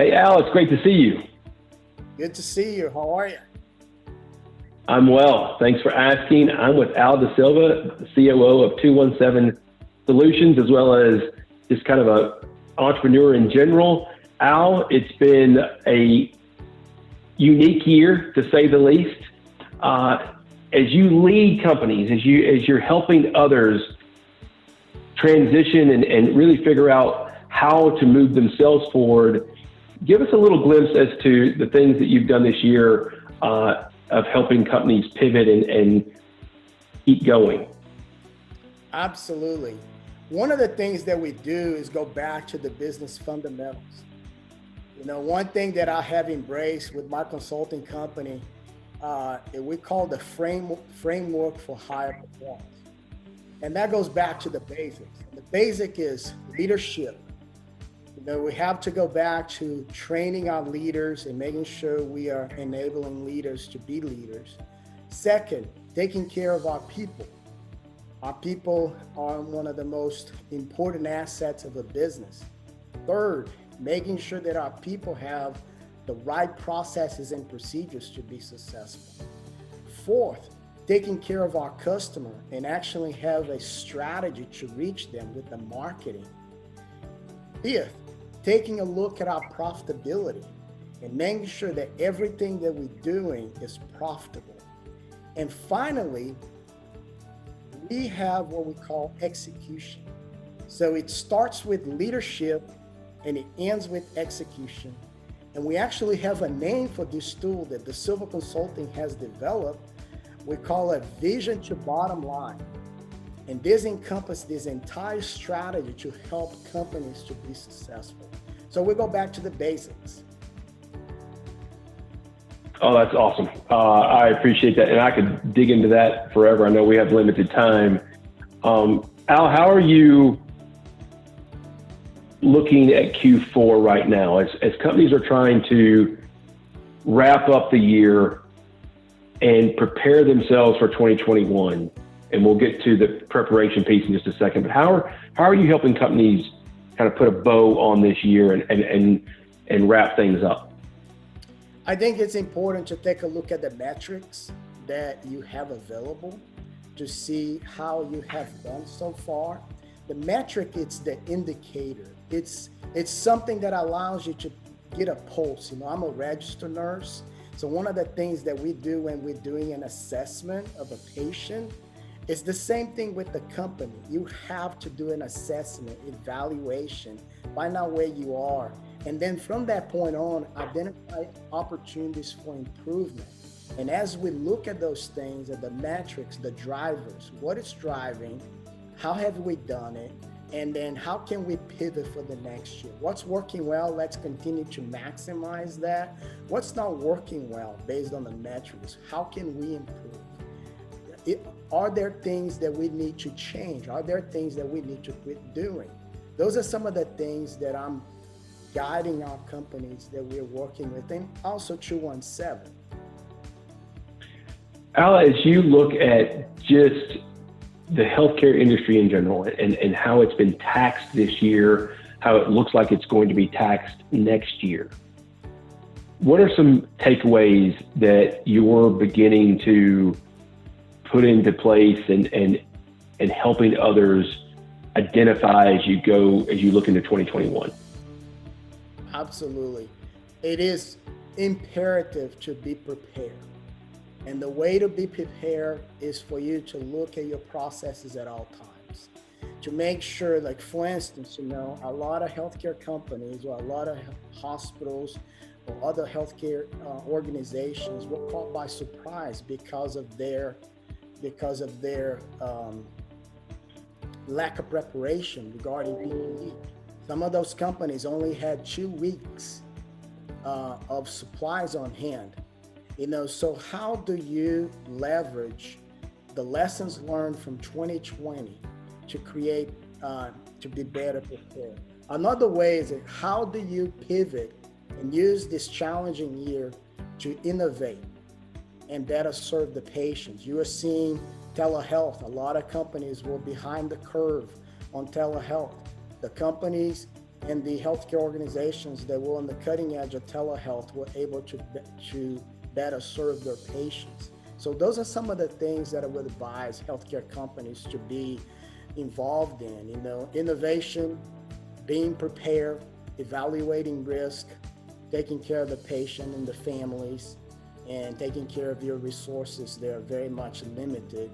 Hey, Al, it's great to see you. Good to see you. How are you? I'm well. Thanks for asking. I'm with Al Da Silva, the COO of 217 Solutions, as well as just kind of a entrepreneur in general. Al, it's been a unique year to say the least. As you lead companies, as you're helping others transition and really figure out how to move themselves forward, give us a little glimpse as to the things that you've done this year of helping companies pivot and keep going. Absolutely. One of the things that we do is go back to the business fundamentals. One thing that I have embraced with my consulting company, we call the framework for higher performance. And that goes back to the basics. The basic is leadership. We have to go back to training our leaders and making sure we are enabling leaders to be leaders. Second, taking care of our people. Our people are one of the most important assets of a business. Third, making sure that our people have the right processes and procedures to be successful. Fourth, taking care of our customer and actually have a strategy to reach them with the marketing. Fifth, taking a look at our profitability and making sure that everything that we're doing is profitable. And finally, we have what we call execution. So it starts with leadership and it ends with execution. And we actually have a name for this tool that the Silva Consulting has developed. We call it vision to bottom line. And this encompasses this entire strategy to help companies to be successful. So we go back to the basics. Oh, that's awesome. I appreciate that. And I could dig into that forever. I know we have limited time. Al, how are you looking at Q4 right now as companies are trying to wrap up the year and prepare themselves for 2021? And we'll get to the preparation piece in just a second. But how are you helping companies kind of put a bow on this year and wrap things up? I think it's important to take a look at the metrics that you have available to see how you have done so far. The metric, it's the indicator. It's something that allows you to get a pulse. I'm a registered nurse. So one of the things that we do when we're doing an assessment of a patient, it's the same thing with the company. You have to do an assessment, evaluation, find out where you are. And then from that point on, identify opportunities for improvement. And as we look at those things, at the metrics, the drivers, what is driving, how have we done it? And then how can we pivot for the next year? What's working well? Let's continue to maximize that. What's not working well based on the metrics? How can we improve? Are there things that we need to change? Are there things that we need to quit doing? Those are some of the things that I'm guiding our companies that we're working with, and also 217. Al, as you look at just the healthcare industry in general and how it's been taxed this year, how it looks like it's going to be taxed next year, what are some takeaways that you're beginning to put into place and helping others identify as you look into 2021? Absolutely. It is imperative to be prepared. And the way to be prepared is for you to look at your processes at all times. To make sure, like for instance, a lot of healthcare companies or a lot of hospitals or other healthcare organizations were caught by surprise because of their lack of preparation regarding PPE. Some of those companies only had 2 weeks of supplies on hand. So how do you leverage the lessons learned from 2020 to create, to be better prepared? Another way is how do you pivot and use this challenging year to innovate and better serve the patients? You are seeing telehealth. A lot of companies were behind the curve on telehealth. The companies and the healthcare organizations that were on the cutting edge of telehealth were able to better serve their patients. So those are some of the things that I would advise healthcare companies to be involved in, innovation, being prepared, evaluating risk, taking care of the patient and the families, and taking care of your resources. They're very much limited.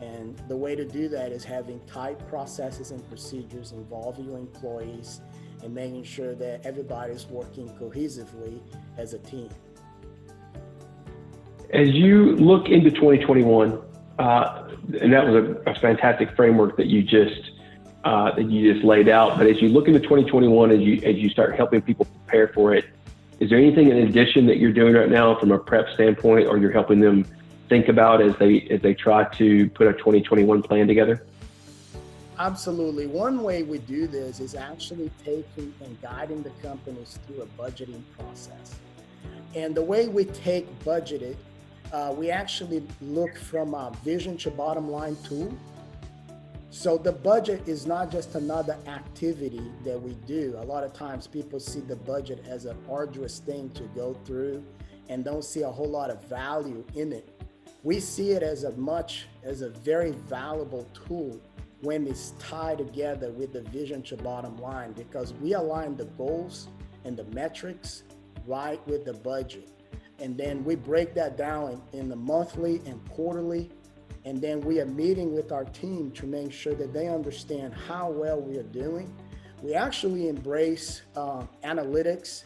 And the way to do that is having tight processes and procedures involving your employees and making sure that everybody's working cohesively as a team. As you look into 2021, and that was a fantastic framework that you just laid out. But as you look into 2021, as you start helping people prepare for it, is there anything in addition that you're doing right now from a prep standpoint, or you're helping them think about as they try to put a 2021 plan together? Absolutely. One way we do this is actually taking and guiding the companies through a budgeting process. And the way we take budgeted, we actually look from a vision to bottom line tool. So the budget is not just another activity that we do. A lot of times people see the budget as an arduous thing to go through and don't see a whole lot of value in it. We see it as a very valuable tool when it's tied together with the vision to bottom line, because we align the goals and the metrics right with the budget. And then we break that down in the monthly and quarterly. And then we are meeting with our team to make sure that they understand how well we are doing. We actually embrace analytics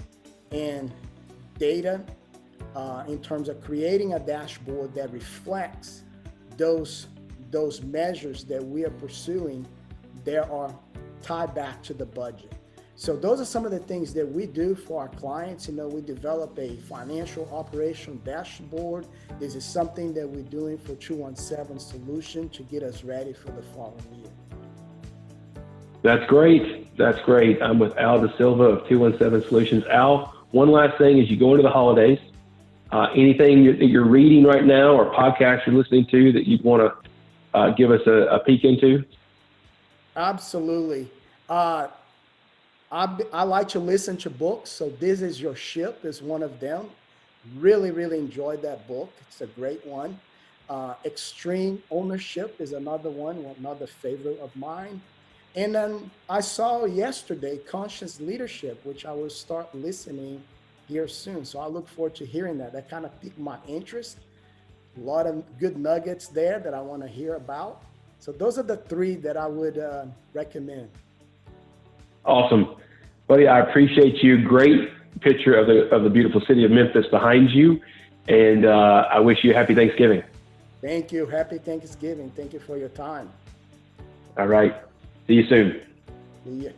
and data in terms of creating a dashboard that reflects those measures that we are pursuing that are tied back to the budget. So those are some of the things that we do for our clients. We develop a financial operation dashboard. This is something that we're doing for 217 Solution to get us ready for the following year. That's great. That's great. I'm with Al Da Silva of 217 Solutions. Al, one last thing as you go into the holidays, anything that you're reading right now or podcasts you're listening to that you'd want to give us a peek into? Absolutely. I like to listen to books. So This Is Your Ship is one of them. Really, really enjoyed that book. It's a great one. Extreme Ownership is another one, another favorite of mine. And then I saw yesterday Conscious Leadership, which I will start listening here soon. So I look forward to hearing that. That kind of piqued my interest. A lot of good nuggets there that I want to hear about. So those are the three that I would recommend. Awesome. Buddy, I appreciate you. Great picture of the beautiful city of Memphis behind you. And I wish you a happy Thanksgiving. Thank you. Happy Thanksgiving. Thank you for your time. All right. See you soon. See you.